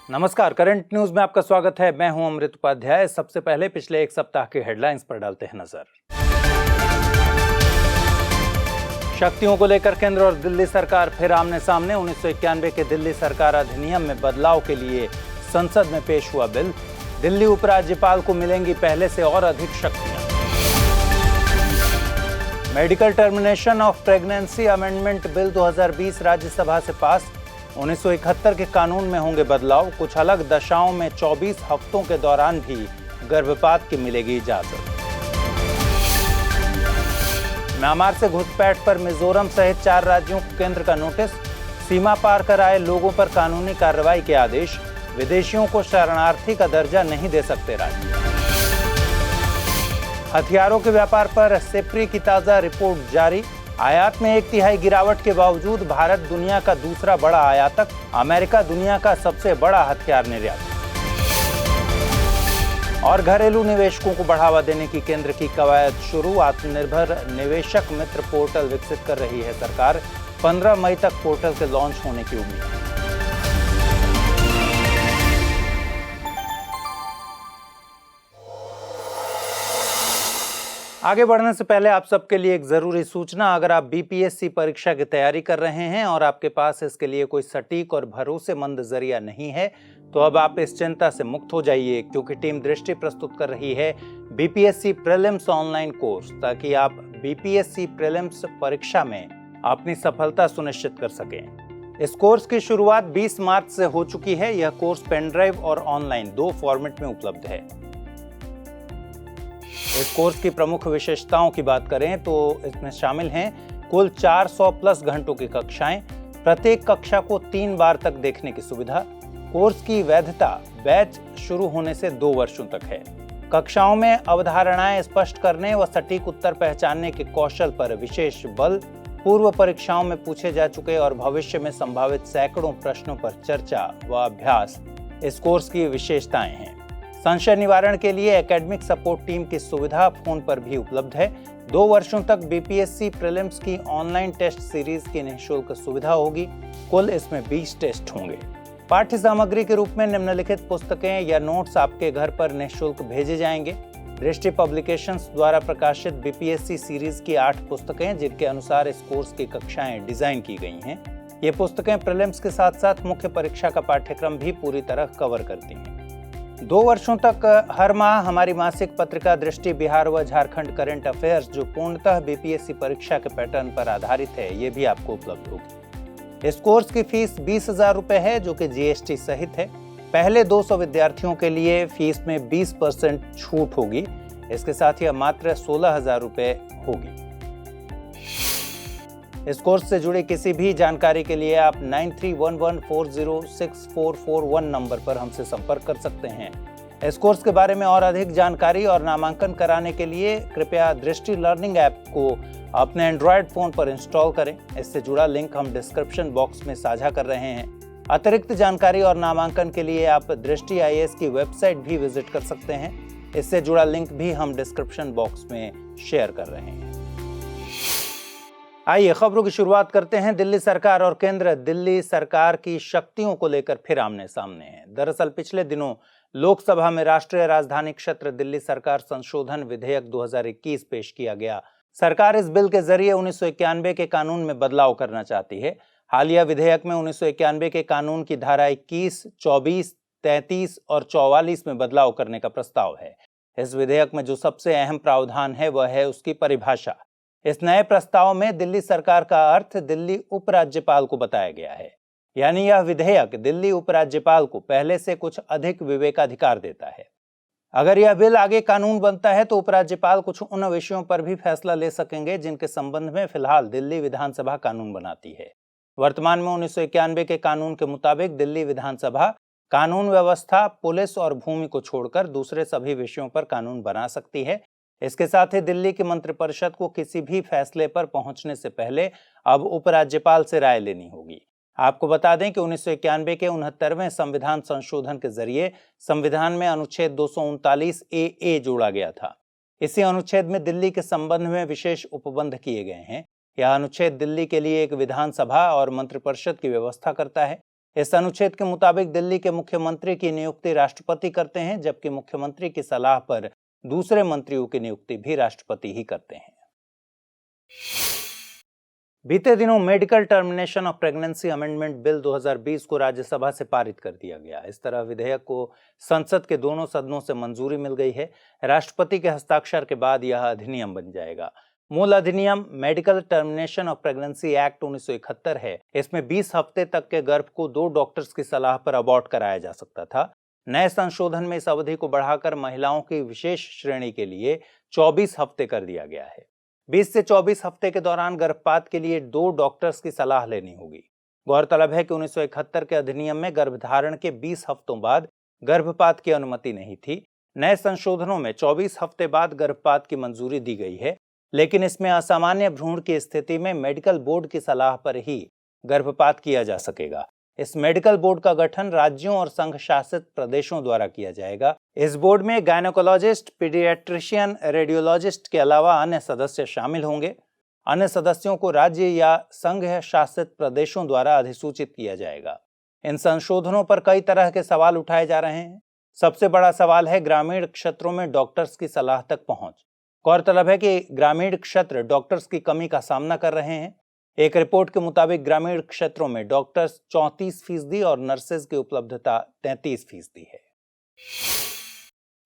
नमस्कार, current news में आपका स्वागत है। मैं हूं अमृत उपाध्याय। सबसे पहले पिछले एक सप्ताह के हेडलाइंस पर डालते हैं नजर। शक्तियों को लेकर केंद्र और दिल्ली सरकार फिर आमने सामने। 1991 के दिल्ली सरकार अधिनियम में बदलाव के लिए संसद में पेश हुआ बिल। दिल्ली उपराज्यपाल को मिलेंगी पहले से और अधिक शक्तियां। Medical termination of pregnancy amendment bill 2020 Rajya Sabha से पास। 1971 के कानून में होंगे बदलाव। कुछ अलग दशाओं में 24 हफ्तों के दौरान भी गर्भपात की मिलेगी इजाजत। म्यांमार से घुसपैठ पर मिजोरम सहित 4 राज्यों को केंद्र का नोटिस। सीमा पार कर आए लोगों पर कानूनी कार्रवाई के आदेश। विदेशियों को शरणार्थी का दर्जा नहीं दे सकते राज्य। हथियारों के व्यापार पर सिप्री की ताजा रिपोर्ट जारी। आयात में 1/3 गिरावट के बावजूद भारत दुनिया का दूसरा बड़ा आयातक। अमेरिका दुनिया का सबसे बड़ा हथियार निर्यातक। और घरेलू निवेशकों को बढ़ावा देने की केंद्र की कवायद शुरू। आत्मनिर्भर निवेशक मित्र पोर्टल विकसित कर रही है सरकार। 15 मई तक पोर्टल के लॉन्च होने की उम्मीद। आगे बढ़ने से पहले आप सबके लिए एक जरूरी सूचना। अगर आप बीपीएससी परीक्षा की तैयारी कर रहे हैं और आपके पास इसके लिए कोई सटीक और भरोसेमंद जरिया नहीं है, तो अब आप इस चिंता से मुक्त हो जाइए, क्योंकि टीम दृष्टि प्रस्तुत कर रही है बीपीएससी प्रीलिम्स ऑनलाइन कोर्स, ताकि आप बीपीएससी प्रीलिम्स परीक्षा में अपनी सफलता सुनिश्चित कर सकें। इस कोर्स की शुरुआत 20 मार्च से हो चुकी है। यह कोर्स पेन ड्राइव और ऑनलाइन 2 फॉर्मेट में उपलब्ध है। इस कोर्स की प्रमुख विशेषताओं की बात करें तो इसमें शामिल हैं कुल 400 प्लस घंटों की कक्षाएं, प्रत्येक कक्षा को 3 बार तक देखने की सुविधा। कोर्स की वैधता बैच शुरू होने से 2 वर्षों तक है। कक्षाओं में अवधारणाएं स्पष्ट करने व सटीक उत्तर पहचानने के कौशल पर विशेष बल। पूर्व परीक्षाओं में पूछे जा चुके और भविष्य में संभावित सैकड़ों प्रश्नों पर चर्चा व अभ्यास इस कोर्स की विशेषताएं हैं। संशय निवारण के लिए एकेडमिक सपोर्ट टीम की सुविधा फोन पर भी उपलब्ध है। 2 वर्षों तक बीपीएससी प्रीलिम्स की ऑनलाइन टेस्ट सीरीज की निःशुल्क सुविधा होगी। कुल इसमें 20 टेस्ट होंगे। पाठ्य सामग्री के रूप में निम्नलिखित पुस्तकें या नोट्स आपके घर पर निःशुल्क भेजे जाएंगे। दृष्टि पब्लिकेशंस द्वारा प्रकाशित बीपीएससी सीरीज की 8 पुस्तकें, जिनके अनुसार इस कोर्स की कक्षाएं डिजाइन की गई हैं। ये पुस्तकें प्रीलिम्स के साथ साथ मुख्य परीक्षा का पाठ्यक्रम भी पूरी तरह कवर करती हैं। 2 वर्षों तक हर माह हमारी मासिक पत्रिका दृष्टि बिहार व झारखंड करंट अफेयर्स, जो पूर्णतः बीपीएससी परीक्षा के पैटर्न पर आधारित है, ये भी आपको उपलब्ध होगी। इस कोर्स की फीस 20,000 रुपए है, जो कि जीएसटी सहित है। पहले 200 विद्यार्थियों के लिए फीस में 20% छूट होगी। इसके साथ ही मात्र 16,000 रुपए होगी। इस कोर्स से जुड़ी किसी भी जानकारी के लिए आप 9311406441 नंबर पर हमसे संपर्क कर सकते हैं। इस कोर्स के बारे में और अधिक जानकारी और नामांकन कराने के लिए कृपया दृष्टि लर्निंग ऐप को अपने एंड्रॉयड फोन पर इंस्टॉल करें। इससे जुड़ा लिंक हम डिस्क्रिप्शन बॉक्स में साझा कर रहे हैं। अतिरिक्त जानकारी और नामांकन के लिए आप दृष्टि आईएएस की वेबसाइट भी विजिट कर सकते हैं। इससे जुड़ा लिंक भी हम डिस्क्रिप्शन बॉक्स में शेयर कर रहे हैं। आइए खबरों की शुरुआत करते हैं। दिल्ली सरकार और केंद्र दिल्ली सरकार की शक्तियों को लेकर फिर आमने सामने हैं। दरअसल पिछले दिनों लोकसभा में राष्ट्रीय राजधानी क्षेत्र दिल्ली सरकार संशोधन विधेयक 2021 पेश किया गया। सरकार इस बिल के जरिए 1991 के कानून में बदलाव करना चाहती है। हालिया विधेयक में 1991 के कानून की धारा 21, 24, 33 और 44 में बदलाव करने का प्रस्ताव है। इस विधेयक में जो सबसे अहम प्रावधान है वह है उसकी परिभाषा। इस नए प्रस्ताव में दिल्ली सरकार का अर्थ दिल्ली उपराज्यपाल को बताया गया है। यानी यह विधेयक दिल्ली उपराज्यपाल को पहले से कुछ अधिक विवेकाधिकार देता है। अगर यह बिल आगे कानून बनता है तो उपराज्यपाल कुछ उन विषयों पर भी फैसला ले सकेंगे जिनके संबंध में फिलहाल दिल्ली विधानसभा कानून बनाती है। वर्तमान में 1991 के कानून के मुताबिक दिल्ली विधानसभा कानून व्यवस्था, पुलिस और भूमि को छोड़कर दूसरे सभी विषयों पर कानून बना सकती है। इसके साथ ही दिल्ली की मंत्रिपरिषद को किसी भी फैसले पर पहुंचने से पहले अब उपराज्यपाल से राय लेनी होगी। आपको बता दें कि 1991 के 69वें संविधान संशोधन के जरिए संविधान में अनुच्छेद 239 ए जोड़ा गया था। इसी अनुच्छेद में दिल्ली के संबंध में विशेष उपबंध किए गए हैं। यह अनुच्छेद दिल्ली के लिए एक विधानसभा और मंत्रिपरिषद की व्यवस्था करता है। इस अनुच्छेद के मुताबिक दिल्ली के मुख्यमंत्री की नियुक्ति राष्ट्रपति करते हैं, जबकि मुख्यमंत्री की सलाह पर दूसरे मंत्रियों की नियुक्ति भी राष्ट्रपति ही करते हैं। बीते दिनों medical termination of pregnancy amendment bill 2020 को राज्यसभा से पारित कर दिया गया। इस तरह विधेयक को संसद के दोनों सदनों से मंजूरी मिल गई है। राष्ट्रपति के हस्ताक्षर के बाद यह अधिनियम बन जाएगा। मूल अधिनियम medical termination of pregnancy act 1971 है। इसमें 20 हफ्ते तक के गर्भ को 2 डॉक्टर्स की सलाह पर अबॉर्ट कराया जा सकता था। नए संशोधन में इस अवधि को बढ़ाकर महिलाओं की विशेष श्रेणी के लिए 24 हफ्ते कर दिया गया है। 20 से 24 हफ्ते के दौरान गर्भपात के लिए 2 डॉक्टर्स की सलाह लेनी होगी। गौरतलब है कि 1971 के अधिनियम में गर्भधारण के 20 हफ्तों बाद गर्भपात की अनुमति नहीं थी। नए संशोधनों में 24 हफ्ते बाद गर्भपात की मंजूरी दी गई है, लेकिन इसमें असामान्य भ्रूण की स्थिति में मेडिकल बोर्ड की सलाह पर ही गर्भपात किया जा सकेगा। इस मेडिकल बोर्ड का गठन राज्यों और संघ शासित प्रदेशों द्वारा किया जाएगा। इस बोर्ड में गायनोकोलॉजिस्ट, पीडियाट्रिशियन, रेडियोलॉजिस्ट के अलावा अन्य सदस्य शामिल होंगे। अन्य सदस्यों को राज्य या संघ शासित प्रदेशों द्वारा अधिसूचित किया जाएगा। इन संशोधनों पर कई तरह के सवाल उठाए जा रहे हैं। सबसे बड़ा सवाल है ग्रामीण क्षेत्रों में डॉक्टर्स की सलाह तक पहुंच। गौरतलब है कि ग्रामीण क्षेत्र डॉक्टर्स की कमी का सामना कर रहे हैं। एक रिपोर्ट के मुताबिक ग्रामीण क्षेत्रों में डॉक्टर्स 34% और नर्सेज की उपलब्धता 33% है।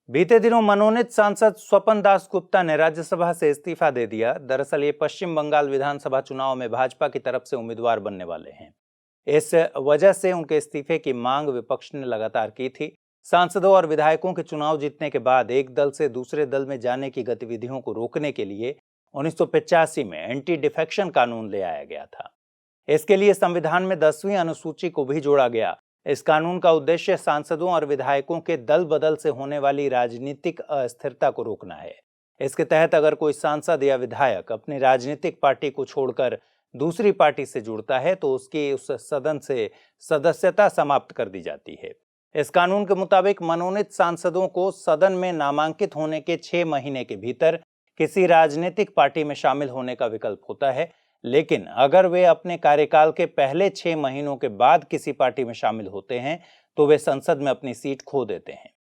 बीते दिनों मनोनीत सांसद स्वपन दास गुप्ता ने राज्यसभा से इस्तीफा दे दिया। दरअसल ये पश्चिम बंगाल विधानसभा चुनाव में भाजपा की तरफ से उम्मीदवार बनने वाले हैं। इस वजह से उनके इस्तीफे की मांग विपक्ष ने लगातार की थी। सांसदों और विधायकों के चुनाव जीतने के बाद एक दल से दूसरे दल में जाने की गतिविधियों को रोकने के लिए 1985 में एंटी डिफेक्शन कानून ले आया गया था। इसके लिए संविधान में 10वीं अनुसूची को भी जोड़ा गया। इस कानून का उद्देश्य सांसदों और विधायकों के दल बदल से होने वाली राजनीतिक अस्थिरता को रोकना है। इसके तहत अगर कोई सांसद या विधायक अपनी राजनीतिक पार्टी को छोड़कर दूसरी पार्टी से जुड़ता है तो उसकी उस सदन से सदस्यता समाप्त कर दी जाती है। इस कानून के मुताबिक मनोनीत सांसदों को सदन में नामांकित होने के 6 महीने के भीतर किसी राजनीतिक पार्टी में शामिल होने का विकल्प होता है, लेकिन अगर वे अपने कार्यकाल के पहले 6 महीनों के बाद किसी पार्टी में शामिल होते हैं तो वे संसद में अपनी सीट खो देते हैं।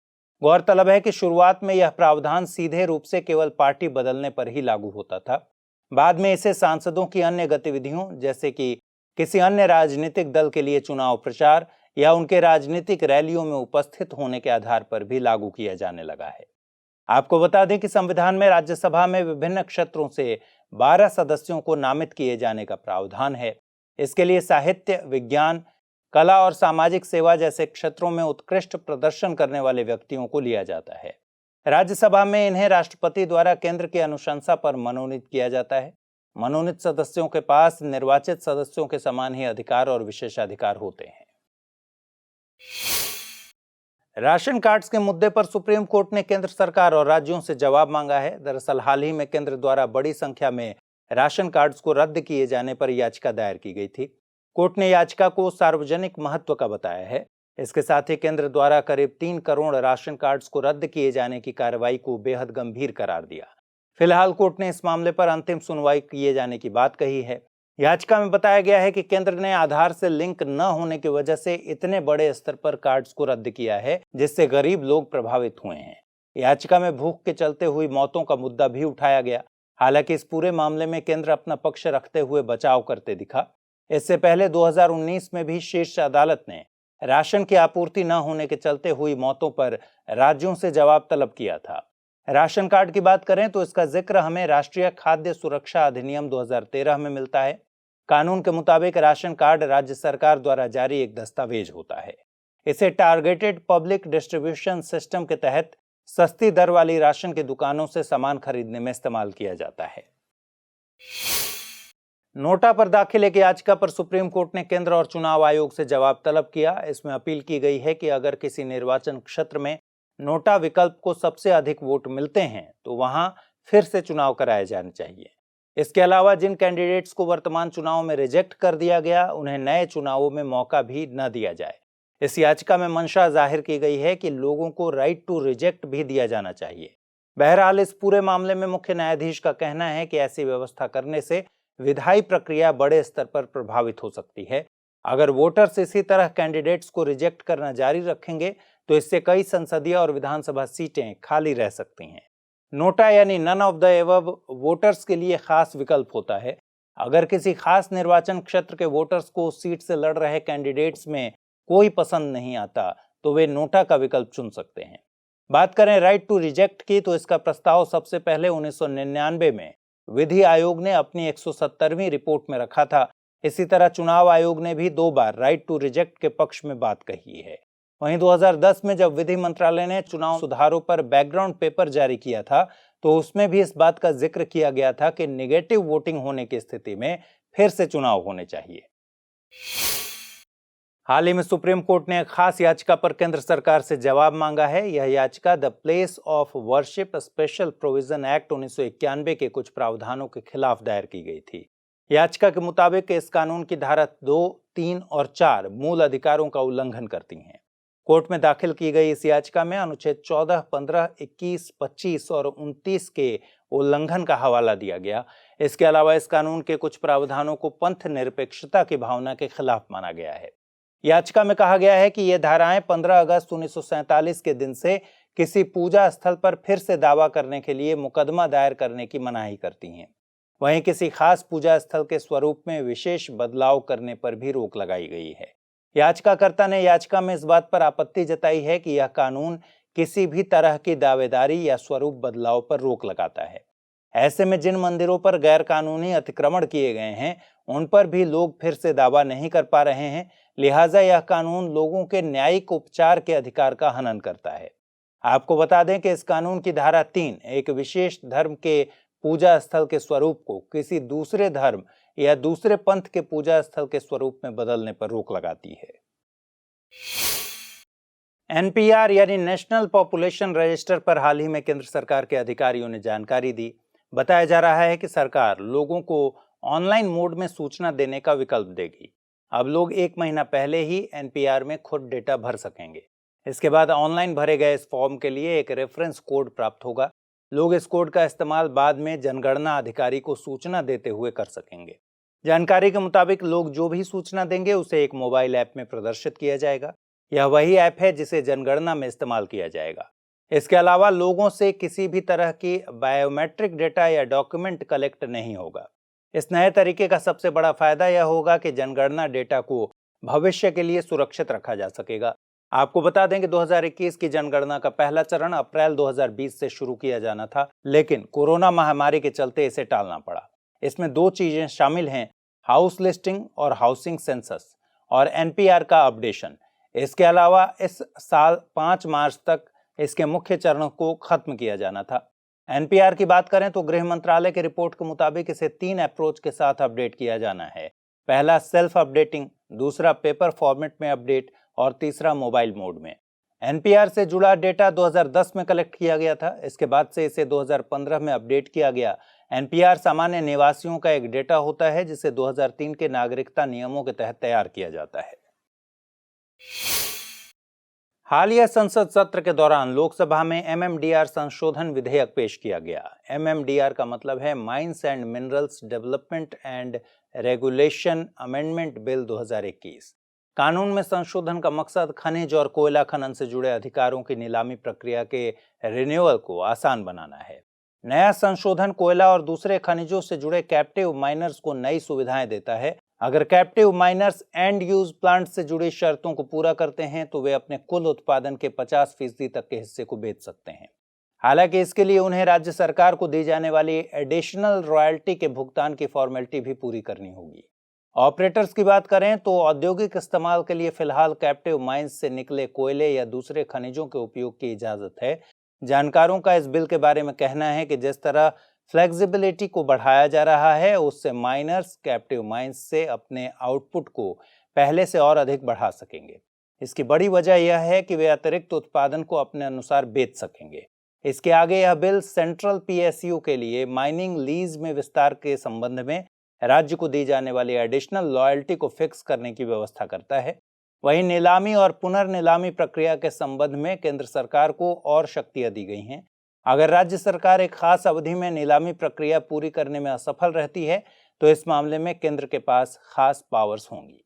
गौरतलब है कि शुरुआत में यह प्रावधान सीधे रूप से केवल पार्टी बदलने पर ही लागू होता था। बाद में इसे सांसदों की अन्य गतिविधियों जैसे कि किसी अन्य राजनीतिक दल के लिए चुनाव प्रचार या उनके राजनीतिक रैलियों में उपस्थित होने के आधार पर भी लागू किया जाने लगा है। आपको बता दें कि संविधान में राज्यसभा में विभिन्न क्षेत्रों से 12 सदस्यों को नामित किए जाने का प्रावधान है। इसके लिए साहित्य, विज्ञान, कला और सामाजिक सेवा जैसे क्षेत्रों में उत्कृष्ट प्रदर्शन करने वाले व्यक्तियों को लिया जाता है। राज्यसभा में इन्हें राष्ट्रपति द्वारा केंद्र की अनुशंसा पर मनोनीत किया जाता है। मनोनीत सदस्यों के पास निर्वाचित सदस्यों के समान ही अधिकार और विशेषाधिकार होते हैं। राशन कार्ड्स के मुद्दे पर सुप्रीम कोर्ट ने केंद्र सरकार और राज्यों से जवाब मांगा है। दरअसल हाल ही में केंद्र द्वारा बड़ी संख्या में राशन कार्ड्स को रद्द किए जाने पर याचिका दायर की गई थी। कोर्ट ने याचिका को सार्वजनिक महत्व का बताया है। इसके साथ ही केंद्र द्वारा करीब 3 करोड़ राशन कार्ड्स को रद्द किए जाने की कार्रवाई को बेहद गंभीर करार दिया। फिलहाल कोर्ट ने इस मामले पर अंतिम सुनवाई किए जाने की बात कही है। याचिका में बताया गया है कि केंद्र ने आधार से लिंक न होने की वजह से इतने बड़े स्तर पर कार्ड्स को रद्द किया है, जिससे गरीब लोग प्रभावित हुए हैं। याचिका में भूख के चलते हुई मौतों का मुद्दा भी उठाया गया। हालांकि इस पूरे मामले में केंद्र अपना पक्ष रखते हुए बचाव करते दिखा। इससे पहले 2019 में भी शीर्ष अदालत ने राशन की आपूर्ति न होने के चलते हुई मौतों पर राज्यों से जवाब तलब किया था। राशन कार्ड की बात करें तो इसका जिक्र हमें राष्ट्रीय खाद्य सुरक्षा अधिनियम 2013 में मिलता है। कानून के मुताबिक राशन कार्ड राज्य सरकार द्वारा जारी एक दस्तावेज होता है। इसे टारगेटेड पब्लिक डिस्ट्रीब्यूशन सिस्टम के तहत सस्ती दर वाली राशन की दुकानों से सामान खरीदने में इस्तेमाल किया जाता है। नोटा पर दाखिल एक याचिका पर सुप्रीम कोर्ट ने केंद्र और चुनाव आयोग से जवाब तलब किया। इसमें अपील की गई है कि अगर किसी निर्वाचन क्षेत्र में नोटा विकल्प को सबसे अधिक वोट मिलते हैं तो वहां फिर से चुनाव कराए जाने चाहिए। इसके अलावा जिन कैंडिडेट्स को वर्तमान चुनाव में रिजेक्ट कर दिया गया उन्हें नए चुनावों में मौका भी न दिया जाए। इस याचिका में मंशा जाहिर की गई है कि लोगों को राइट टू रिजेक्ट भी दिया जाना चाहिए। बहरहाल इस पूरे मामले में मुख्य न्यायाधीश का कहना है कि ऐसी व्यवस्था करने से विधायी प्रक्रिया बड़े स्तर पर प्रभावित हो सकती है। अगर वोटर्स इसी तरह कैंडिडेट्स को रिजेक्ट करना जारी रखेंगे तो इससे कई संसदीय और विधानसभा सीटें खाली रह सकती हैं। नोटा यानी none of the above voters के लिए खास विकल्प होता है। अगर किसी खास निर्वाचन क्षेत्र के वोटर्स को उस सीट से लड़ रहे कैंडिडेट्स में कोई पसंद नहीं आता तो वे नोटा का विकल्प चुन सकते हैं। बात करें राइट टू रिजेक्ट की तो इसका प्रस्ताव सबसे पहले 1999 में विधि आयोग ने अपनी 170वीं रिपोर्ट में रखा था। इसी तरह चुनाव आयोग ने भी 2 बार राइट टू रिजेक्ट के पक्ष में बात कही है। वहीं 2010 में जब विधि मंत्रालय ने चुनाव सुधारों पर बैकग्राउंड पेपर जारी किया था तो उसमें भी इस बात का जिक्र किया गया था कि नेगेटिव वोटिंग होने की स्थिति में फिर से चुनाव होने चाहिए। हाल ही में सुप्रीम कोर्ट ने एक खास याचिका पर केंद्र सरकार से जवाब मांगा है। यह याचिका the place of worship special provision act 1991 के कुछ प्रावधानों के खिलाफ दायर की गई थी। याचिका के मुताबिक इस कानून की धारा 2, 3 और 4 मूल अधिकारों का उल्लंघन करती हैं। कोर्ट में दाखिल की गई इस याचिका में अनुच्छेद 14, 15, 21, 25 और 29 के उल्लंघन का हवाला दिया गया। इसके अलावा इस कानून के कुछ प्रावधानों को पंथ निरपेक्षता की भावना के खिलाफ माना गया है। याचिका में कहा गया है कि ये धाराएं 15 अगस्त 1947 के दिन से किसी पूजा स्थल पर फिर से दावा करने के लिए मुकदमा दायर करने की मनाही करती हैं। वहीं किसी खास पूजा स्थल के स्वरूप में विशेष बदलाव करने पर भी रोक लगाई गई है। याचिकाकर्ता ने याचिका में इस बात पर आपत्ति जताई है कि यह कानून किसी भी तरह की दावेदारी या स्वरूप बदलाव पर रोक लगाता है। ऐसे में जिन मंदिरों पर गैर कानूनी अतिक्रमण किए गए हैं उन पर भी लोग फिर से दावा नहीं कर पा रहे हैं, लिहाजा यह कानून लोगों के न्यायिक उपचार के अधिकार का हनन करता है। आपको बता दें कि इस कानून की धारा 3 एक विशेष धर्म के पूजा स्थल के स्वरूप को किसी दूसरे धर्म या दूसरे पंथ के पूजा स्थल के स्वरूप में बदलने पर रोक लगाती है। एनपीआर यानी नेशनल पॉपुलेशन रजिस्टर पर हाल ही में केंद्र सरकार के अधिकारियों ने जानकारी दी। बताया जा रहा है कि सरकार लोगों को ऑनलाइन मोड में सूचना देने का विकल्प देगी। अब लोग 1 महीना पहले ही एनपीआर में खुद डेटा भर सकेंगे। इसके बाद ऑनलाइन भरे गए इस फॉर्म के लिए एक रेफरेंस कोड प्राप्त होगा। लोग इस कोड का इस्तेमाल बाद में जनगणना अधिकारी को सूचना देते हुए कर सकेंगे। जानकारी के मुताबिक लोग जो भी सूचना देंगे उसे एक मोबाइल ऐप में प्रदर्शित किया जाएगा। यह वही ऐप है जिसे जनगणना में इस्तेमाल किया जाएगा। इसके अलावा लोगों से किसी भी तरह की बायोमेट्रिक डेटा या डॉक्यूमेंट कलेक्ट नहीं होगा। इस नए तरीके का सबसे बड़ा फायदा यह होगा कि जनगणना डेटा को भविष्य के लिए सुरक्षित रखा जा सकेगा। आपको बता दें कि 2021 की जनगणना का पहला चरण अप्रैल 2020 से शुरू किया जाना था, लेकिन कोरोना महामारी के चलते इसे टालना पड़ा। इसमें 2 चीजें शामिल हैं, हाउस लिस्टिंग और हाउसिंग सेंसस और एनपीआर का अपडेशन। इसके अलावा इस साल 5 मार्च तक इसके मुख्य चरणों को खत्म किया जाना था। एनपीआर की बात करें तो गृह मंत्रालय की रिपोर्ट के मुताबिक इसे 3 अप्रोच के साथ अपडेट किया जाना है। पहला सेल्फ अपडेटिंग, दूसरा पेपर फॉर्मेट में अपडेट और तीसरा मोबाइल मोड में। एनपीआर से जुड़ा डेटा 2010 में कलेक्ट किया गया था। इसके बाद से इसे 2015 में अपडेट किया गया। एनपीआर सामान्य निवासियों का एक डेटा होता है जिसे 2003 के नागरिकता नियमों के तहत तैयार किया जाता है। हालिया संसद सत्र के दौरान लोकसभा में एमएमडीआर संशोधन विधेयक पेश किया गया। एमएमडीआर का मतलब है mines and minerals development and regulation amendment bill 2021। कानून में संशोधन का मकसद खनिज और कोयला खनन से जुड़े अधिकारों की नीलामी प्रक्रिया के रिन्यूअल को आसान बनाना है। नया संशोधन कोयला और दूसरे खनिजों से जुड़े कैप्टिव माइनर्स को नई सुविधाएं देता है। अगर captive miners end use plant से जुड़ी शर्तों को पूरा करते हैं तो वे अपने कुल उत्पादन के 50% तक के हिस्से को बेच सकते हैं। हालांकि इसके लिए उन्हें राज्य सरकार को दी जाने वाली एडिशनल रॉयल्टी के भुगतान की फॉर्मेलिटी भी पूरी करनी होगी। ऑपरेटर्स की बात करें तो औद्योगिक इस्तेमाल के लिए फिलहाल कैप्टिव माइंस से निकले कोयले या दूसरे खनिजों के उपयोग की इजाजत है। जानकारों का इस बिल के बारे में कहना है कि जिस तरह फ्लेक्सिबिलिटी को बढ़ाया जा रहा है उससे माइनर्स कैप्टिव माइंस से अपने आउटपुट को पहले से और अधिक बढ़ा सकेंगे। इसकी बड़ी वजह यह है कि वे अतिरिक्त उत्पादन को अपने अनुसार बेच सकेंगे। इसके आगे यह बिल सेंट्रल पीएसयू के लिए माइनिंग लीज में विस्तार के संबंध में राज्य को दी जाने वाली एडिशनल लॉयल्टी को फिक्स करने की व्यवस्था करता है। वहीं नीलामी और पुनर्नीलामी प्रक्रिया के संबंध में केंद्र सरकार को और शक्तियां दी गई हैं। अगर राज्य सरकार एक खास अवधि में नीलामी प्रक्रिया पूरी करने में असफल रहती है तो इस मामले में केंद्र के पास खास पावर्स होंगी।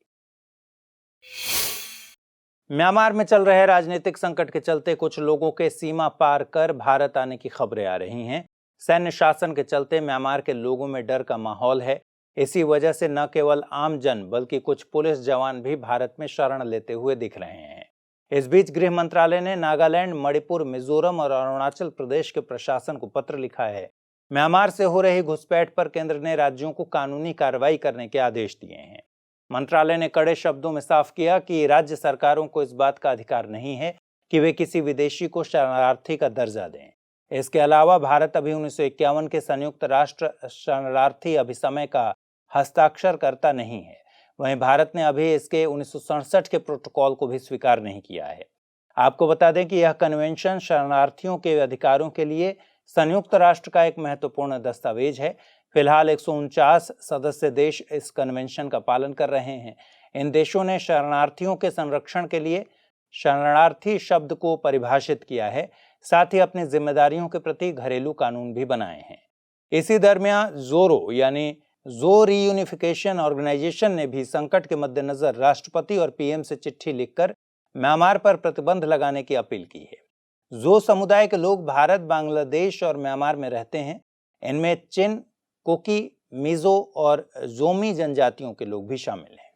म्यांमार में चल रहे राजनीतिक संकट के चलते कुछ लोगों के सीमा पार कर भारत आने की खबरें आ रही हैं। सैन्य शासन के चलते म्यांमार के लोगों में डर का माहौल है। इसी वजह से न केवल आम जन बल्कि कुछ पुलिस जवान भी भारत में शरण लेते हुए दिख रहे हैं। इस बीच गृह मंत्रालय ने नागालैंड, मणिपुर, मिजोरम और अरुणाचल प्रदेश के प्रशासन को पत्र लिखा है। म्यांमार से हो रही घुसपैठ पर केंद्र ने राज्यों को कानूनी कार्रवाई करने के आदेश दिए हैं। मंत्रालय ने कड़े शब्दों में साफ किया कि राज्य सरकारों को इस बात का अधिकार नहीं है कि वे किसी विदेशी को शरणार्थी का दर्जा दें। इसके अलावा भारत अभी 1951 के संयुक्त राष्ट्र शरणार्थी अभिसमय का हस्ताक्षरकर्ता नहीं है। वहीं भारत ने अभी इसके 1967 के प्रोटोकॉल को भी स्वीकार नहीं किया है। आपको बता दें कि यह कन्वेंशन शरणार्थियों के अधिकारों के लिए संयुक्त राष्ट्र का एक महत्वपूर्ण दस्तावेज है। फिलहाल 149 सदस्य देश इस कन्वेंशन का पालन कर रहे हैं। इन देशों ने शरणार्थियों के संरक्षण के लिए शरणार्थी शब्द को परिभाषित किया है, साथ ही अपनी जिम्मेदारियों के प्रति घरेलू कानून भी बनाए हैं। इसी दरमियान जोरो यानी जो रीयूनिफिकेशन ऑर्गेनाइजेशन ने भी संकट के मद्देनजर राष्ट्रपति और पीएम से चिट्ठी लिखकर म्यांमार पर प्रतिबंध लगाने की अपील की है। जो समुदाय के लोग भारत, बांग्लादेश और म्यांमार में रहते हैं, इनमें चिन, कोकी, मिजो और जोमी जनजातियों के लोग भी शामिल हैं।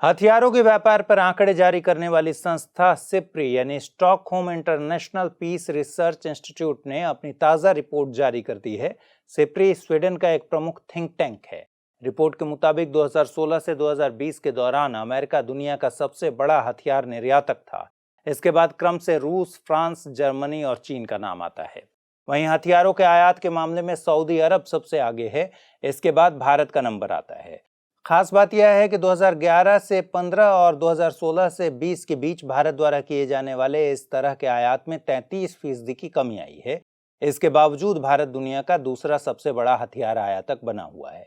हथियारों के व्यापार पर आंकड़े जारी करने वाली संस्था सिप्री यानी Stockholm International Peace Research Institute ने अपनी ताजा रिपोर्ट जारी कर दी है। सिप्री स्वीडन का एक प्रमुख थिंक टैंक है। रिपोर्ट के मुताबिक 2016 से 2020 के दौरान अमेरिका दुनिया का सबसे बड़ा हथियार निर्यातक था। इसके बाद क्रम से रूस, फ्रांस, जर्मनी और चीन का नाम आता है। वहीं हथियारों के आयात के मामले में सऊदी अरब सबसे आगे है। इसके बाद भारत का नंबर आता है। खास बात यह है कि 2011 से 15 और 2016 से 20 के बीच भारत द्वारा किए जाने वाले इस तरह के आयात में 33% की कमी आई है। इसके बावजूद भारत दुनिया का दूसरा सबसे बड़ा हथियार आयातक बना हुआ है।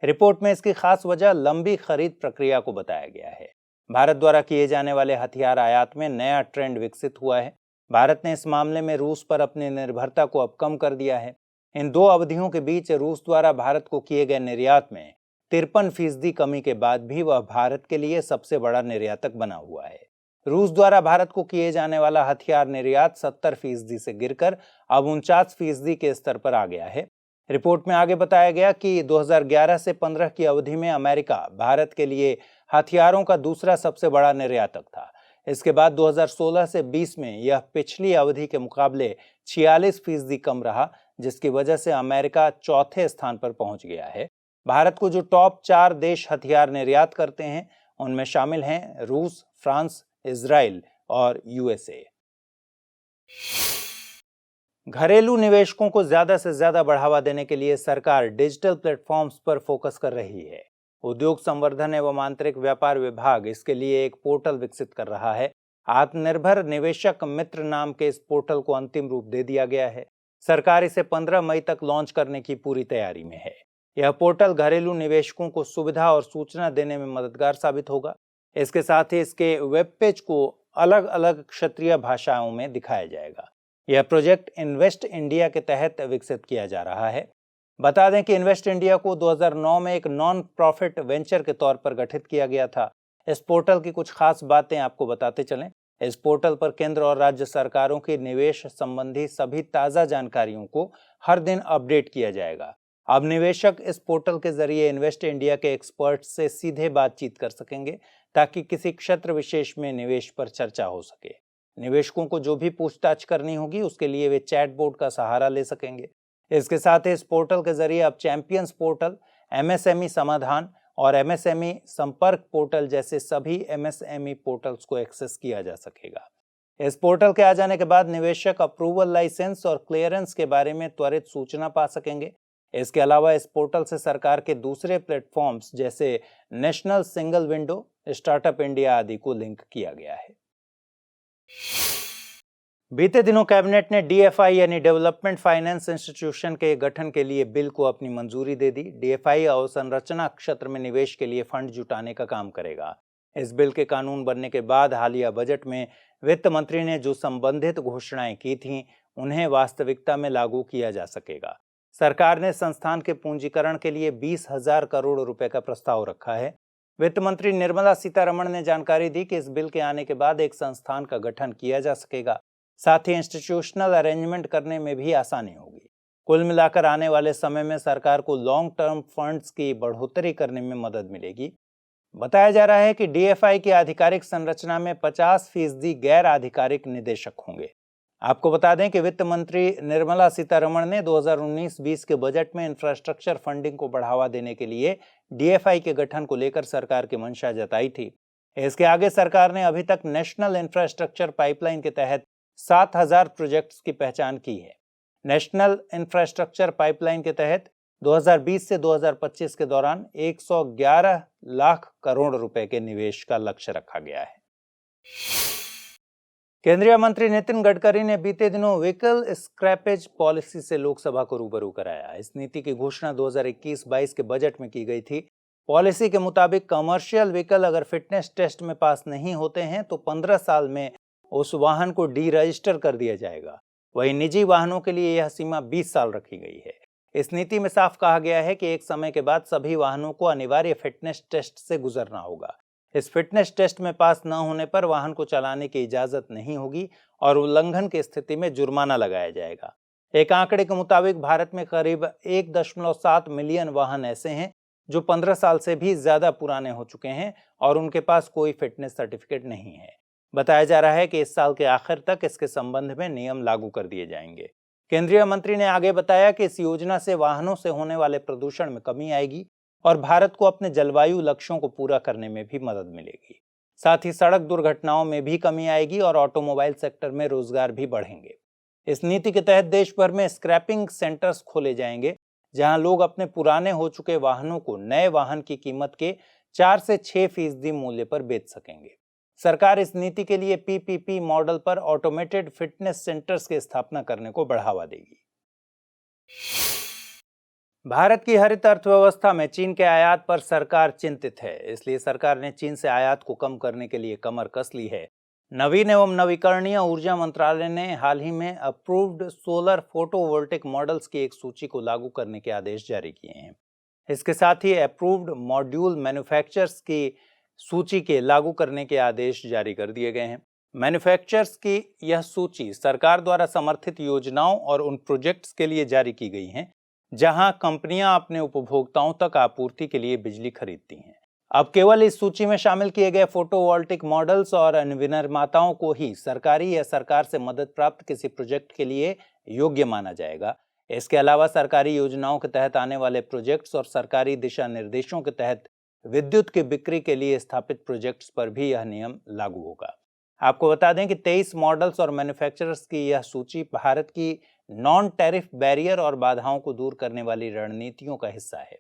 रिपोर्ट में इसकी खास वजह लंबी खरीद प्रक्रिया को बताया गया है। भारत द्वारा किए जाने वाले हथियार आयात में नया ट्रेंड विकसित हुआ है। भारत ने इस मामले में रूस पर अपनी निर्भरता को अब कम कर दिया है। इन दो अवधियों के बीच रूस द्वारा भारत को किए गए निर्यात में 53% कमी के बाद भी वह भारत के लिए सबसे बड़ा निर्यातक बना हुआ है। रूस द्वारा भारत को किए जाने वाला हथियार निर्यात 70% से गिरकर अब 49% के स्तर पर आ गया है। रिपोर्ट में आगे बताया गया कि 2011 से 15 की अवधि में अमेरिका भारत के लिए हथियारों का दूसरा सबसे बड़ा निर्यातक था। इसके बाद 2016 से 20 में यह पिछली अवधि के मुकाबले 46% कम रहा, जिसकी वजह से अमेरिका चौथे स्थान पर पहुंच गया है। भारत को जो टॉप 4 देश हथियार निर्यात करते हैं उनमें शामिल हैं रूस, फ्रांस, इजराइल और यूएसए। घरेलू निवेशकों को ज्यादा से ज्यादा बढ़ावा देने के लिए सरकार डिजिटल प्लेटफॉर्म्स पर फोकस कर रही है। उद्योग संवर्धन एवं आंतरिक व्यापार विभाग इसके लिए एक पोर्टल विकसित कर रहा है। आत्मनिर्भर निवेशक मित्र नाम के इस पोर्टल को अंतिम रूप दे दिया गया है। सरकार इसे 15 मई तक लॉन्च करने की पूरी तैयारी में है। यह पोर्टल घरेलू निवेशकों को सुविधा और सूचना देने में मददगार साबित होगा। इसके साथ ही इसके वेब पेज को अलग अलग क्षेत्रीय भाषाओं में दिखाया जाएगा। यह प्रोजेक्ट इन्वेस्ट इंडिया के तहत विकसित किया जा रहा है। बता दें कि इन्वेस्ट इंडिया को 2009 में एक नॉन प्रॉफिट वेंचर के तौर पर गठित किया गया था। इस पोर्टल की कुछ खास बातें आपको बताते चलें। इस पोर्टल पर केंद्र और राज्य सरकारों की निवेश संबंधी सभी ताज़ा जानकारियों को हर दिन अपडेट किया जाएगा। अब निवेशक इस पोर्टल के जरिए इन्वेस्ट इंडिया के एक्सपर्ट से सीधे बातचीत कर सकेंगे, ताकि किसी क्षेत्र विशेष में निवेश पर चर्चा हो सके। निवेशकों को जो भी पूछताछ करनी होगी उसके लिए वे चैट बोर्ड का सहारा ले सकेंगे। इसके साथ ही इस पोर्टल के जरिए अब चैंपियंस पोर्टल, एमएसएमई समाधान और एमएसएमई संपर्क पोर्टल जैसे सभी एमएसएमई पोर्टल्स को एक्सेस किया जा सकेगा। इस पोर्टल के आ जाने के बाद निवेशक अप्रूवल, लाइसेंस और क्लियरेंस के बारे में त्वरित सूचना पा सकेंगे। इसके अलावा इस पोर्टल से सरकार के दूसरे प्लेटफॉर्म्स जैसे national single window, startup India आदि को लिंक किया गया है। बीते दिनों कैबिनेट ने डीएफआई यानी डेवलपमेंट फाइनेंस इंस्टीट्यूशन के गठन के लिए बिल को अपनी मंजूरी दे दी। डीएफआई अवसंरचना क्षेत्र में निवेश के लिए फंड जुटाने का काम करेगा। इस बिल के कानून बनने के बाद हालिया बजट में वित्त मंत्री ने जो संबंधित घोषणाएं की थीं, उन्हें वास्तविकता में लागू किया जा सकेगा। सरकार ने संस्थान के पूंजीकरण के लिए 20,000 करोड़ रुपए का प्रस्ताव रखा है। वित्त मंत्री निर्मला सीतारमण ने जानकारी दी कि इस बिल के आने के बाद एक संस्थान का गठन किया जा सकेगा, साथ ही इंस्टीट्यूशनल अरेंजमेंट करने में भी आसानी होगी। कुल मिलाकर आने वाले समय में सरकार को लॉन्ग टर्म फंड्स की बढ़ोतरी करने में मदद मिलेगी। बताया जा रहा है कि डीएफआई की आधिकारिक संरचना में 50% गैर आधिकारिक निदेशक होंगे। आपको बता दें कि वित्त मंत्री निर्मला सीतारमण ने 2019-20 के बजट में इंफ्रास्ट्रक्चर फंडिंग को बढ़ावा देने के लिए डीएफआई के गठन को लेकर सरकार की मंशा जताई थी। इसके आगे सरकार ने अभी तक नेशनल इंफ्रास्ट्रक्चर पाइपलाइन के तहत 7000 प्रोजेक्ट्स की पहचान की है। नेशनल इंफ्रास्ट्रक्चर पाइपलाइन के तहत 2020 से 2025 के दौरान 111 लाख करोड़ रुपए के निवेश का लक्ष्य रखा गया है। केंद्रीय मंत्री नितिन गडकरी ने बीते दिनों व्हीकल स्क्रैपेज पॉलिसी से लोकसभा को रूबरू कराया। इस नीति की घोषणा 2021-22 के बजट में की गई थी। पॉलिसी के मुताबिक कमर्शियल व्हीकल अगर फिटनेस टेस्ट में पास नहीं होते हैं तो 15 साल में उस वाहन को डी रजिस्टर कर दिया जाएगा। वहीं निजी वाहनों के लिए यह सीमा 20 साल रखी गई है। इस नीति में साफ कहा गया है कि एक समय के बाद सभी वाहनों को अनिवार्य फिटनेस टेस्ट से गुजरना होगा। इस फिटनेस टेस्ट में पास न होने पर वाहन को चलाने की इजाजत नहीं होगी और उल्लंघन की स्थिति में जुर्माना लगाया जाएगा। एक आंकड़े के मुताबिक भारत में करीब 1.7 मिलियन वाहन ऐसे हैं जो 15 साल से भी ज्यादा पुराने हो चुके हैं और उनके पास कोई फिटनेस सर्टिफिकेट नहीं है। बताया जा रहा है कि इस साल के आखिर तक इसके संबंध में नियम लागू कर दिए जाएंगे। केंद्रीय मंत्री ने आगे बताया कि इस योजना से वाहनों से होने वाले प्रदूषण में कमी आएगी और भारत को अपने जलवायु लक्ष्यों को पूरा करने में भी मदद मिलेगी। साथ ही सड़क दुर्घटनाओं में भी कमी आएगी और ऑटोमोबाइल सेक्टर में रोजगार भी बढ़ेंगे। इस नीति के तहत देश भर में स्क्रैपिंग सेंटर्स खोले जाएंगे, जहां लोग अपने पुराने हो चुके वाहनों को नए वाहन की कीमत के 4 से 6% मूल्य पर बेच सकेंगे। सरकार इस नीति के लिए पीपीपी मॉडल पर ऑटोमेटेड फिटनेस सेंटर्स की स्थापना करने को बढ़ावा देगी। भारत की हरित अर्थव्यवस्था में चीन के आयात पर सरकार चिंतित है, इसलिए सरकार ने चीन से आयात को कम करने के लिए कमर कस ली है। नवीन एवं नवीकरणीय ऊर्जा मंत्रालय ने हाल ही में अप्रूव्ड सोलर फोटोवोल्टिक मॉडल्स की एक सूची को लागू करने के आदेश जारी किए हैं। इसके साथ ही अप्रूव्ड मॉड्यूल मैन्युफैक्चरर्स की सूची के लागू करने के आदेश जारी कर दिए गए हैं। मैन्युफैक्चरर्स की यह सूची सरकार द्वारा समर्थित योजनाओं और उन प्रोजेक्ट्स के लिए जारी की गई है जहां कंपनियां अपने उपभोक्ताओं तक आपूर्ति के लिए बिजली खरीदती हैं। अब केवल इस सूची में शामिल किए गए फोटोवोल्टिक मॉडल्स और विनिर्माताओं को ही सरकारी या सरकार से मदद प्राप्त किसी प्रोजेक्ट के लिए योग्य माना जाएगा। इसके अलावा सरकारी योजनाओं के तहत आने वाले प्रोजेक्ट्स और सरकारी दिशा निर्देशों के तहत विद्युत की बिक्री के लिए स्थापित प्रोजेक्ट्स पर भी यह नियम लागू होगा। आपको बता दें कि 23 मॉडल्स और मैन्युफैक्चरर्स की यह सूची भारत की नॉन टैरिफ बैरियर और बाधाओं को दूर करने वाली रणनीतियों का हिस्सा है।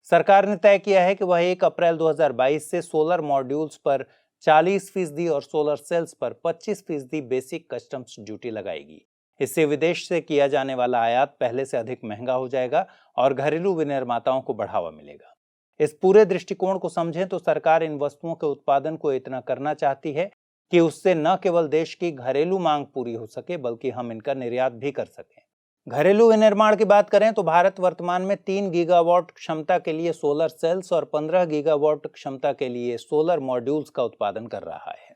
सरकार ने तय किया है कि वह 1 अप्रैल 2022 से सोलर मॉड्यूल्स पर 40% और सोलर सेल्स पर 25% बेसिक कस्टम्स ड्यूटी लगाएगी। इससे विदेश से किया जाने वाला आयात पहले से अधिक महंगा हो जाएगा और घरेलू विनिर्माताओं को बढ़ावा मिलेगा। इस पूरे दृष्टिकोण को समझें तो सरकार इन वस्तुओं के उत्पादन को इतना करना चाहती है कि उससे न केवल देश की घरेलू मांग पूरी हो सके बल्कि हम इनका निर्यात भी कर सकें। घरेलू विनिर्माण की बात करें तो भारत वर्तमान में 3 गीगावाट क्षमता के लिए सोलर सेल्स और 15 गीगावाट क्षमता के लिए सोलर मॉड्यूल्स का उत्पादन कर रहा है।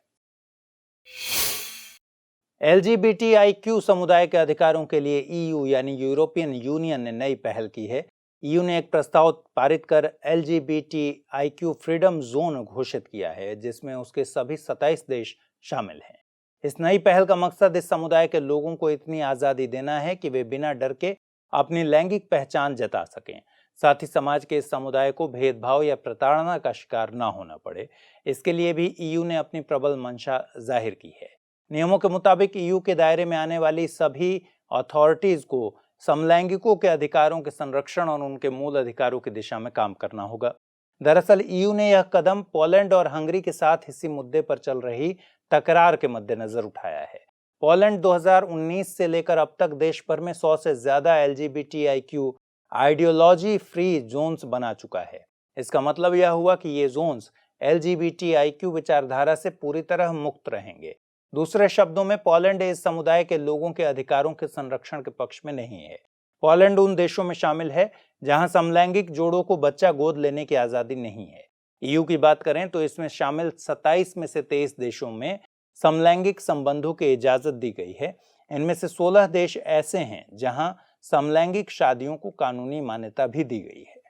LGBTIQ समुदाय के अधिकारों के लिए EU यानी यूरोपियन यूनियन ने नई पहल की है। EU ने एक प्रस्ताव पारित कर LGBTIQ फ्रीडम जोन घोषित किया है, जिसमें उसके सभी 27 देश शामिल हैं। इस नई पहल का मकसद इस समुदाय के लोगों को इतनी आज़ादी देना है कि वे बिना डर के अपनी लैंगिक पहचान जता सकें। साथ ही समाज के इस समुदाय को भेदभाव या प्रताड़ना का शिकार न होना पड़े, इसके लिए भी EU ने अपनी प्रबल मंशा जाहिर की है। नियमों के मुताबिक EU के दायरे में आने वाली सभी अथॉरिटीज को समलैंगिकों के अधिकारों के संरक्षण और उनके मूल अधिकारों की दिशा में काम करना होगा। दरअसल EU ने यह कदम पोलैंड और हंगरी के साथ इसी मुद्दे पर चल रही तकरार के मद्देनजर उठाया है। पोलैंड 2019 से लेकर अब तक देश भर में 100 से ज्यादा LGBTIQ आइडियोलॉजी फ्री जोन्स बना चुका है। इसका मतलब यह हुआ कि ये जोन्स LGBTIQ विचारधारा से पूरी तरह मुक्त रहेंगे। दूसरे शब्दों में पोलैंड इस समुदाय के लोगों के अधिकारों के संरक्षण के पक्ष में नहीं है। पोलैंड उन देशों में शामिल है जहां समलैंगिक जोड़ों को बच्चा गोद लेने की आजादी नहीं है। ईयू की बात करें तो इसमें शामिल 27 में से 23 देशों में समलैंगिक संबंधों की इजाजत दी गई है। इनमें से 16 देश ऐसे हैं जहां समलैंगिक शादियों को कानूनी मान्यता भी दी गई है।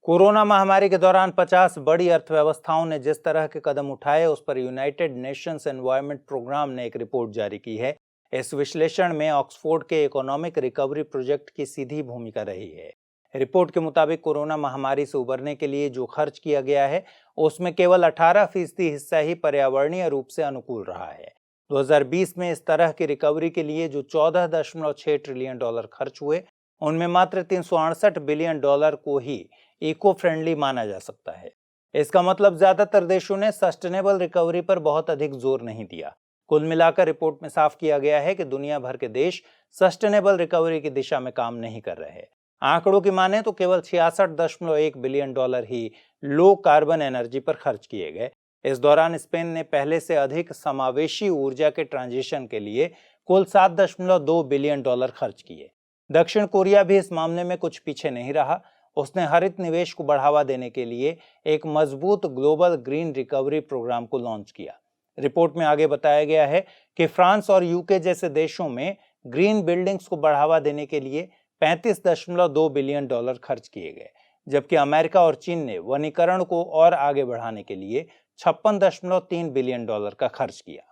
कोरोना महामारी के दौरान 50 बड़ी अर्थव्यवस्थाओं ने जिस तरह के कदम उठाए, उस पर यूनाइटेड नेशंस एनवायरनमेंट प्रोग्राम ने एक रिपोर्ट जारी की है। इस विश्लेषण में ऑक्सफोर्ड के इकोनॉमिक रिकवरी प्रोजेक्ट की सीधी भूमिका रही है। रिपोर्ट के मुताबिक कोरोना महामारी से उबरने के लिए जो खर्च किया गया है, उसमें केवल 18% हिस्सा ही पर्यावरणीय रूप से अनुकूल रहा है। 2020 में इस तरह की रिकवरी के लिए जो $14.6 ट्रिलियन खर्च हुए, उनमें मात्र $368 बिलियन को ही इको फ्रेंडली माना जा सकता है। इसका मतलब ज्यादातर देशों ने सस्टेनेबल रिकवरी पर बहुत अधिक जोर नहीं दिया। कुल मिलाकर रिपोर्ट में साफ किया गया है कि दुनिया भर के देश सस्टेनेबल रिकवरी की दिशा में काम नहीं कर रहे। आंकड़ों की माने तो केवल $66.1 बिलियन ही लो कार्बन एनर्जी पर खर्च किए गए। इस दौरान स्पेन ने पहले से अधिक समावेशी ऊर्जा के ट्रांजिशन के लिए कुल $7.2 बिलियन खर्च किए। दक्षिण कोरिया भी इस मामले में कुछ पीछे नहीं रहा। उसने हरित निवेश को बढ़ावा देने के लिए एक मजबूत ग्लोबल ग्रीन रिकवरी प्रोग्राम को लॉन्च किया। रिपोर्ट में आगे बताया गया है कि फ्रांस और यूके जैसे देशों में ग्रीन बिल्डिंग्स को बढ़ावा देने के लिए $35.2 बिलियन खर्च किए गए, जबकि अमेरिका और चीन ने वनीकरण को और आगे बढ़ाने के लिए $56.3 बिलियन का खर्च किया।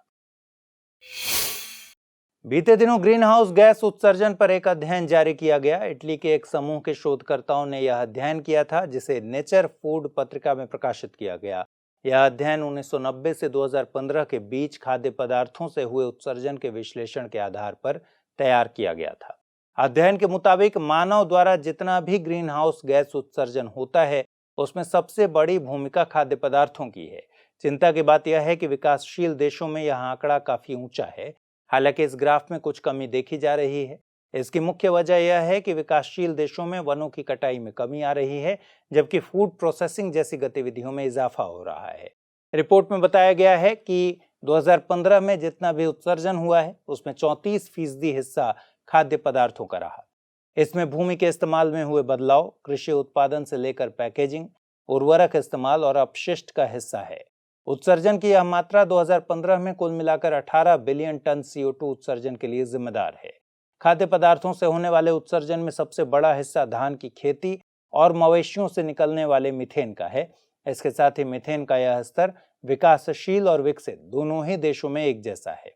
बीते दिनों ग्रीन हाउस गैस उत्सर्जन पर एक अध्ययन जारी किया गया। इटली के एक समूह के शोधकर्ताओं ने यह अध्ययन किया था, जिसे नेचर फूड पत्रिका में प्रकाशित किया गया। यह अध्ययन 1990 से 2015 के बीच खाद्य पदार्थों से हुए उत्सर्जन के विश्लेषण के आधार पर तैयार किया गया था। अध्ययन के मुताबिक मानव द्वारा जितना भी ग्रीन हाउस गैस उत्सर्जन होता है, उसमें सबसे बड़ी भूमिका खाद्य पदार्थों की है। चिंता की बात यह है कि विकासशील देशों में यह आंकड़ा काफी ऊंचा है। हालांकि इस ग्राफ में कुछ कमी देखी जा रही है। इसकी मुख्य वजह यह है कि विकासशील देशों में वनों की कटाई में कमी आ रही है, जबकि फूड प्रोसेसिंग जैसी गतिविधियों में इजाफा हो रहा है। रिपोर्ट में बताया गया है कि 2015 में जितना भी उत्सर्जन हुआ है, उसमें 34% हिस्सा खाद्य पदार्थों का रहा। इसमें भूमि के इस्तेमाल में हुए बदलाव, कृषि उत्पादन से लेकर पैकेजिंग, उर्वरक इस्तेमाल और अपशिष्ट का हिस्सा है। उत्सर्जन की यह मात्रा 2015 में कुल मिलाकर 18 बिलियन टन CO2 उत्सर्जन के लिए जिम्मेदार है। खाद्य पदार्थों से होने वाले उत्सर्जन में सबसे बड़ा हिस्सा धान की खेती और मवेशियों से निकलने वाले मीथेन का है। इसके साथ ही मीथेन का यह स्तर विकासशील और विकसित दोनों ही देशों में एक जैसा है।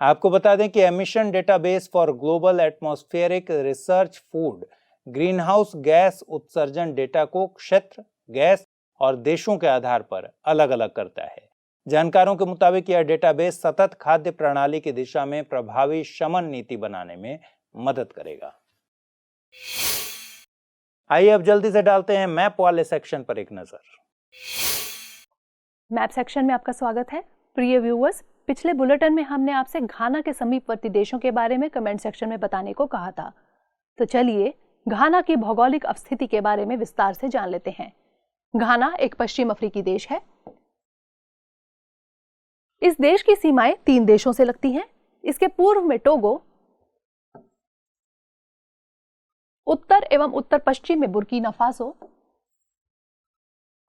आपको बता दें कि emission database for global atmospheric research food green house gas उत्सर्जन डेटा को क्षेत्र, गैस और देशों के आधार पर अलग अलग करता है। जानकारों के मुताबिक यह डेटाबेस सतत खाद्य प्रणाली की दिशा में प्रभावी शमन नीति बनाने में मदद करेगा। आइए अब जल्दी से डालते हैं मैप वाले सेक्शन पर एक नजर। मैप सेक्शन में आपका स्वागत है। प्रिय व्यूअर्स, पिछले बुलेटिन में हमने आपसे घाना के समीपवर्ती देशों के बारे में कमेंट सेक्शन में बताने को कहा था। तो चलिए घाना की भौगोलिक अवस्थिति के बारे में विस्तार से जान लेते हैं। घाना एक पश्चिम अफ्रीकी देश है। इस देश की सीमाएं 3 देशों से लगती हैं। इसके पूर्व में टोगो, उत्तर एवं उत्तर पश्चिम में बुर्किना फासो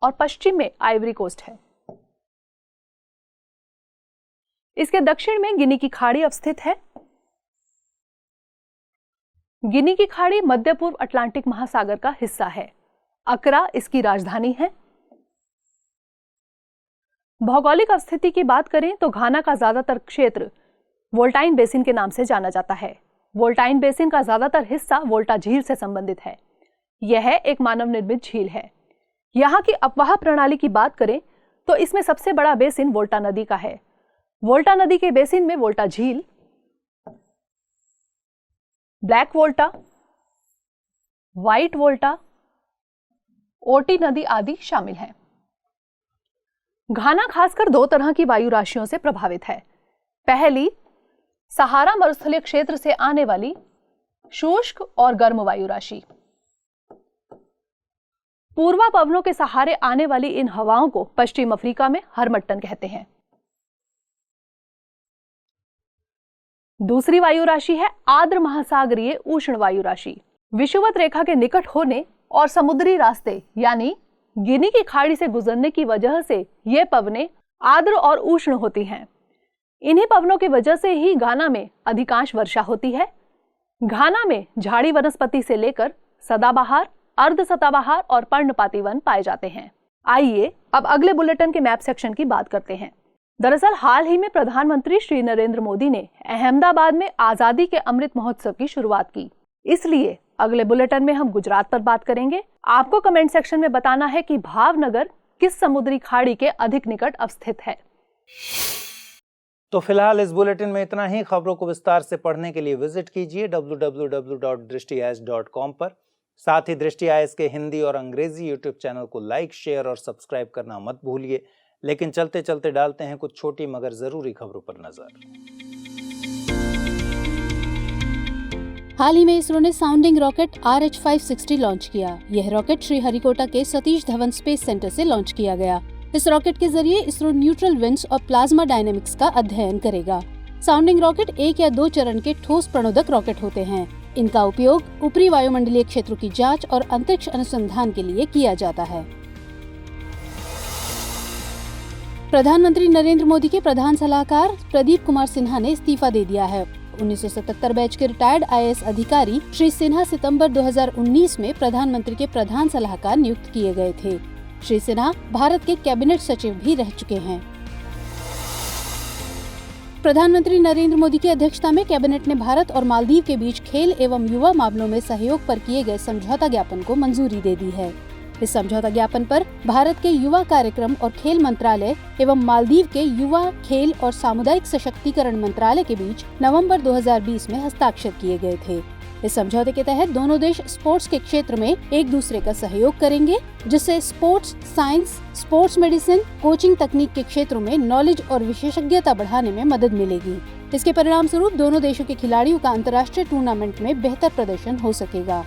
और पश्चिम में आइवरी कोस्ट है। इसके दक्षिण में गिनी की खाड़ी अवस्थित है। गिनी की खाड़ी मध्य पूर्व अटलांटिक महासागर का हिस्सा है। अकरा इसकी राजधानी है। भौगोलिक अवस्थिति की बात करें तो घाना का ज्यादातर क्षेत्र वोल्टाइन बेसिन के नाम से जाना जाता है। वोल्टाइन बेसिन का ज्यादातर हिस्सा वोल्टा झील से संबंधित है। यह एक मानव निर्मित झील है। यहाँ की अपवाह प्रणाली की बात करें तो इसमें सबसे बड़ा बेसिन वोल्टा नदी का है। वोल्टा नदी के बेसिन में वोल्टा झील, ब्लैक वोल्टा, व्हाइट वोल्टा, ओटी नदी आदि शामिल हैं। घाना खासकर 2 तरह की वायु राशियों से प्रभावित है। पहली, सहारा मरुस्थलीय क्षेत्र से आने वाली शुष्क और गर्म वायु राशि। पूर्वा पवनों के सहारे आने वाली इन हवाओं को पश्चिम अफ्रीका में हरमट्टन कहते हैं। दूसरी वायु राशि है आर्द्र महासागरीय उष्ण वायु राशि। विषुवत रेखा के निकट होने और समुद्री रास्ते यानी गिनी की खाड़ी से गुजरने की वजह से ये पवनें आर्द्र और उष्ण होती हैं। इन्हीं पवनों की वजह से ही घाना में अधिकांश वर्षा होती है। घाना में झाड़ी वनस्पति से लेकर सदाबहार, अर्ध सदाबहार और पर्णपाती वन पाए जाते हैं। आइए अब अगले बुलेटिन के मैप सेक्शन की बात करते हैं। दरअसल हाल ही में प्रधानमंत्री श्री नरेंद्र मोदी ने अहमदाबाद में आजादी के अमृत महोत्सव की शुरुआत की, इसलिए अगले बुलेटिन में हम गुजरात पर बात करेंगे। आपको कमेंट सेक्शन में बताना है कि भावनगर किस समुद्री खाड़ी के अधिक निकट अवस्थित है। तो फिलहाल इस बुलेटिन में इतना ही। खबरों को विस्तार से पढ़ने के लिए विजिट कीजिए www.drishtias.com पर। साथ ही दृष्टि आईएएस के हिंदी और अंग्रेजी यूट्यूब चैनल को लाइक, शेयर और सब्सक्राइब करना मत भूलिए। लेकिन चलते चलते डालते हैं कुछ छोटी मगर जरूरी खबरों पर नजर। हाल ही में इसरो ने साउंडिंग रॉकेट RH-560 लॉन्च किया। यह रॉकेट श्रीहरिकोटा के सतीश धवन स्पेस सेंटर से लॉन्च किया गया। इस रॉकेट के जरिए इसरो न्यूट्रल विंड्स और प्लाज्मा डायनेमिक्स का अध्ययन करेगा। साउंडिंग रॉकेट 1 या 2 चरण के ठोस प्रणोदक रॉकेट होते हैं। इनका उपयोग ऊपरी वायुमंडलीय क्षेत्रों की जांच और अंतरिक्ष अनुसंधान के लिए किया जाता है। प्रधानमंत्री नरेंद्र मोदी के प्रधान सलाहकार प्रदीप कुमार सिन्हा ने इस्तीफा दे दिया है। 1977 बैच के रिटायर्ड IAS अधिकारी श्री सिन्हा सितंबर 2019 में प्रधानमंत्री के प्रधान सलाहकार नियुक्त किए गए थे। श्री सिन्हा भारत के कैबिनेट सचिव भी रह चुके हैं। प्रधानमंत्री नरेंद्र मोदी की अध्यक्षता में कैबिनेट ने भारत और मालदीव के बीच खेल एवं युवा मामलों में सहयोग पर किए गए समझौता ज्ञापन को मंजूरी दे दी है। इस समझौता ज्ञापन पर भारत के युवा कार्यक्रम और खेल मंत्रालय एवं मालदीव के युवा, खेल और सामुदायिक सशक्तिकरण मंत्रालय के बीच नवंबर 2020 में हस्ताक्षर किए गए थे। इस समझौते के तहत दोनों देश स्पोर्ट्स के क्षेत्र में एक दूसरे का सहयोग करेंगे, जिससे sports science, sports medicine, coaching तकनीक के क्षेत्रों में नॉलेज और विशेषज्ञता बढ़ाने में मदद मिलेगी। इसके परिणाम स्वरूप दोनों देशों के खिलाड़ियों का अंतर्राष्ट्रीय टूर्नामेंट में बेहतर प्रदर्शन हो सकेगा।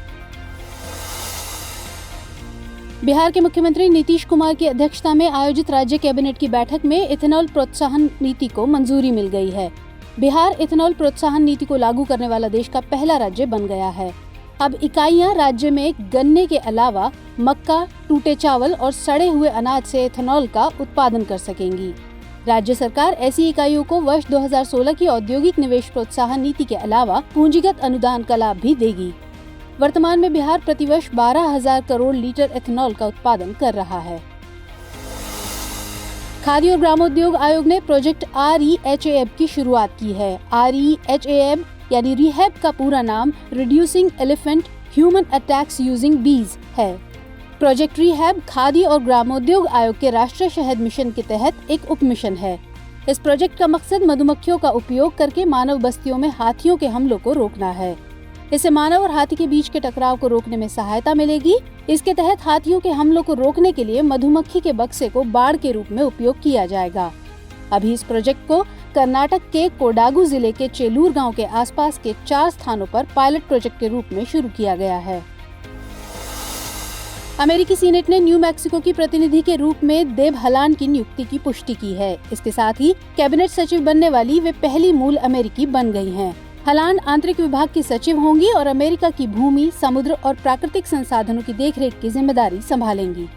बिहार के मुख्यमंत्री नीतीश कुमार की अध्यक्षता में आयोजित राज्य कैबिनेट की बैठक में इथेनॉल प्रोत्साहन नीति को मंजूरी मिल गई है। बिहार इथेनॉल प्रोत्साहन नीति को लागू करने वाला देश का पहला राज्य बन गया है। अब इकाइयां राज्य में गन्ने के अलावा मक्का, टूटे चावल और सड़े हुए अनाज से इथेनॉल का उत्पादन कर सकेंगी। राज्य सरकार ऐसी इकाइयों को वर्ष 2016 की औद्योगिक निवेश प्रोत्साहन नीति के अलावा पूंजीगत अनुदान का लाभ भी देगी। वर्तमान में बिहार प्रतिवर्ष 12,000 करोड़ लीटर इथेनॉल का उत्पादन कर रहा है। खादी और ग्रामोद्योग आयोग ने प्रोजेक्ट REHAB की शुरुआत की है। REHAB यानी रिहैब का पूरा नाम reducing elephant human attacks using बीज है। प्रोजेक्ट रिहैब खादी और ग्रामोद्योग आयोग के राष्ट्रीय शहद मिशन के तहत एक उप मिशन है। इस प्रोजेक्ट का मकसद मधुमक्खियों का उपयोग करके मानव बस्तियों में हाथियों के हमलों को रोकना है। इससे मानव और हाथी के बीच के टकराव को रोकने में सहायता मिलेगी। इसके तहत हाथियों के हमलों को रोकने के लिए मधुमक्खी के बक्से को बाड़ के रूप में उपयोग किया जाएगा। अभी इस प्रोजेक्ट को कर्नाटक के कोडागु जिले के चेलूर गांव के आसपास के 4 स्थानों पर पायलट प्रोजेक्ट के रूप में शुरू किया गया है। अमेरिकी सीनेट ने न्यू मैक्सिको की प्रतिनिधि के रूप में देब हलान की नियुक्ति की पुष्टि की है। इसके साथ ही कैबिनेट सचिव बनने वाली वे पहली मूल अमेरिकी बन गई हैं। हलान आंतरिक विभाग की सचिव होंगी और अमेरिका की भूमि, समुद्र और प्राकृतिक संसाधनों की देखरेख की जिम्मेदारी संभालेंगी।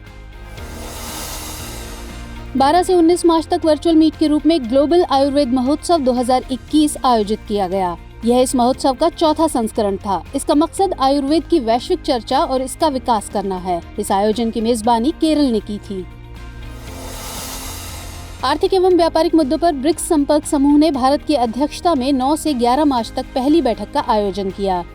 12 से 19 मार्च तक वर्चुअल मीट के रूप में ग्लोबल आयुर्वेद महोत्सव 2021 आयोजित किया गया। यह इस महोत्सव का चौथा संस्करण था। इसका मकसद आयुर्वेद की वैश्विक चर्चा और इसका विकास करना है। इस आयोजन की मेजबानी केरल ने की थी। आर्थिक एवं व्यापारिक मुद्दों पर ब्रिक्स संपर्क समूह ने भारत की अध्यक्षता में 9 से 11 मार्च तक पहली बैठक का आयोजन किया।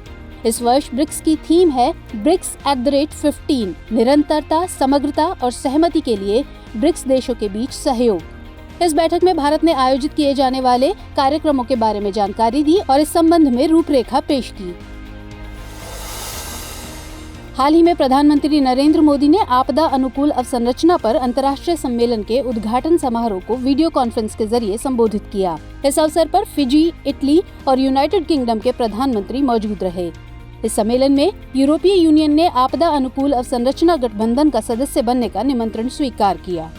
इस वर्ष ब्रिक्स की थीम है BRICS@15 निरंतरता, समग्रता और सहमति के लिए ब्रिक्स देशों के बीच सहयोग। इस बैठक में भारत ने आयोजित किए जाने वाले कार्यक्रमों के बारे में जानकारी दी और इस संबंध में रूपरेखा पेश की। हाल ही में प्रधानमंत्री नरेंद्र मोदी ने आपदा अनुकूल अवसंरचना पर अंतर्राष्ट्रीय सम्मेलन के उद्घाटन समारोह को वीडियो कॉन्फ्रेंस के जरिए संबोधित किया। इस अवसर पर फिजी, इटली और यूनाइटेड किंगडम के प्रधानमंत्री मौजूद रहे। इस सम्मेलन में यूरोपीय यूनियन ने आपदा अनुकूल अवसंरचना गठबंधन का सदस्य बनने का निमंत्रण स्वीकार किया।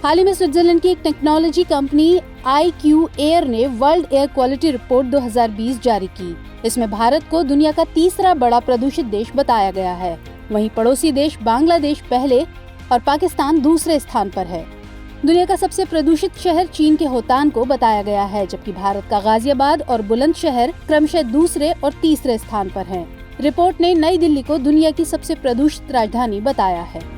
हाल ही में स्विट्जरलैंड की एक टेक्नोलॉजी कंपनी IQ एयर ने वर्ल्ड एयर क्वालिटी रिपोर्ट 2020 जारी की। इसमें भारत को दुनिया का तीसरा बड़ा प्रदूषित देश बताया गया है। वहीं पड़ोसी देश बांग्लादेश पहले और पाकिस्तान दूसरे स्थान पर है। दुनिया का सबसे प्रदूषित शहर चीन के होतान को बताया गया है, जबकि भारत का गाजियाबाद और बुलंदशहर क्रमशः दूसरे और तीसरे स्थान पर हैं। रिपोर्ट ने नई दिल्ली को दुनिया की सबसे प्रदूषित राजधानी बताया है।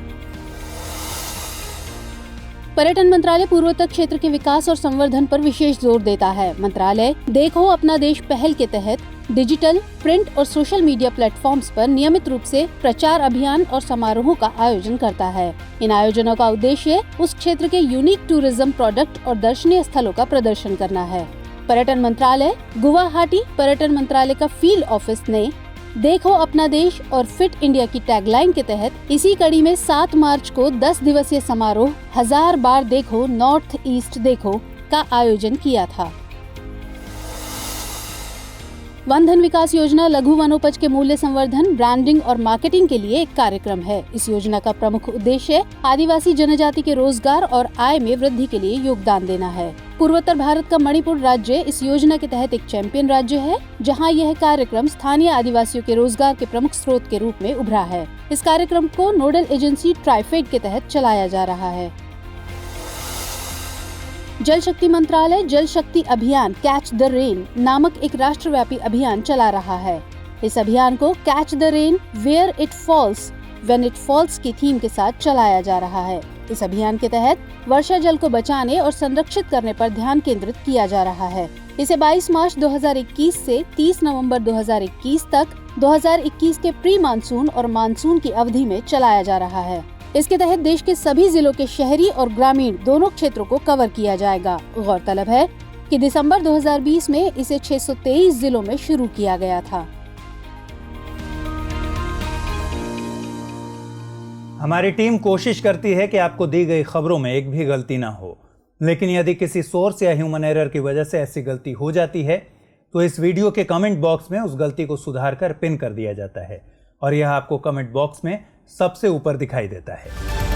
पर्यटन मंत्रालय पूर्वोत्तर क्षेत्र के विकास और संवर्धन पर विशेष जोर देता है। मंत्रालय देखो अपना देश पहल के तहत डिजिटल, प्रिंट और सोशल मीडिया प्लेटफॉर्म्स पर नियमित रूप से प्रचार अभियान और समारोहों का आयोजन करता है। इन आयोजनों का उद्देश्य उस क्षेत्र के यूनिक टूरिज्म प्रोडक्ट और दर्शनीय स्थलों का प्रदर्शन करना है। पर्यटन मंत्रालय गुवाहाटी पर्यटन मंत्रालय का फील्ड ऑफिस ने देखो अपना देश और फिट इंडिया की टैगलाइन के तहत इसी कड़ी में 7 मार्च को 10 दिवसीय समारोह 1000 बार देखो नॉर्थ ईस्ट देखो का आयोजन किया था। वन धन विकास योजना लघु वनोपज के मूल्य संवर्धन, ब्रांडिंग और मार्केटिंग के लिए एक कार्यक्रम है। इस योजना का प्रमुख उद्देश्य आदिवासी जनजाति के रोजगार और आय में वृद्धि के लिए योगदान देना है। पूर्वोत्तर भारत का मणिपुर राज्य इस योजना के तहत एक चैंपियन राज्य है, जहां यह कार्यक्रम स्थानीय आदिवासियों के रोजगार के प्रमुख स्रोत के रूप में उभरा है। इस कार्यक्रम को नोडल एजेंसी ट्राइफेड के तहत चलाया जा रहा है। जल शक्ति मंत्रालय जल शक्ति अभियान कैच द रेन नामक एक राष्ट्रव्यापी अभियान चला रहा है। इस अभियान को catch the rain where it falls when it falls की थीम के साथ चलाया जा रहा है। इस अभियान के तहत वर्षा जल को बचाने और संरक्षित करने पर ध्यान केंद्रित किया जा रहा है। इसे 22 मार्च 2021 से 30 नवंबर 2021 तक 2021 के प्री मानसून और मानसून की अवधि में चलाया जा रहा है। इसके तहत देश के सभी जिलों के शहरी और ग्रामीण दोनों क्षेत्रों को कवर किया जाएगा। गौरतलब है कि दिसंबर 2020 में इसे 623 जिलों में शुरू किया गया था। हमारी टीम कोशिश करती है कि आपको दी गई खबरों में एक भी गलती ना हो, लेकिन यदि किसी सोर्स या ह्यूमन एरर की वजह से ऐसी गलती हो जाती है तो इस वीडियो के कमेंट बॉक्स में उस गलती को सुधार कर पिन कर दिया जाता है और यह आपको कमेंट बॉक्स में सबसे ऊपर दिखाई देता है।